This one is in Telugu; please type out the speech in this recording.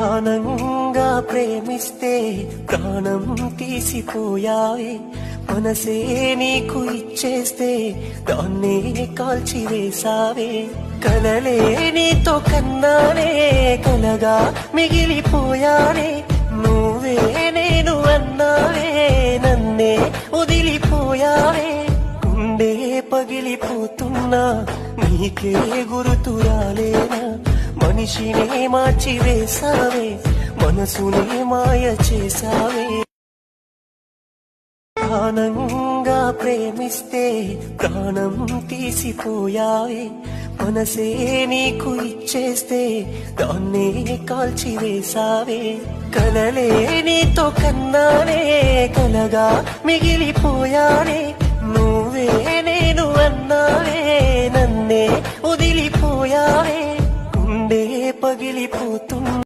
ప్రాణంగా ప్రేమిస్తే ప్రాణం తీసిపోయావే, మనసే నీకు ఇచ్చేస్తే దాన్నే కాల్చివేసావే. కలలే నీతో కన్నానే, కలగా మిగిలిపోయానే, నువ్వే నేను అన్నావే, నన్నే వదిలిపోయావే. గుండె పగిలిపోతున్నా నీకే గుర్తు రాలేనా, మనిషినే మార్చివేసావే, మనసునే మాయ చేసావే. ప్రాణంగా ప్రేమిస్తే ప్రాణం తీసిపోయావే, మనసే నీకు ఇచ్చేస్తే దాన్నే కాల్చివేసావే. కలలే నీతో కన్నానే, కలగా మిగిలిపోయానే, నువ్వే నేను అన్నావే, నన్నే వదిలిపోయావే. గుండె పగిలిపోతున్నా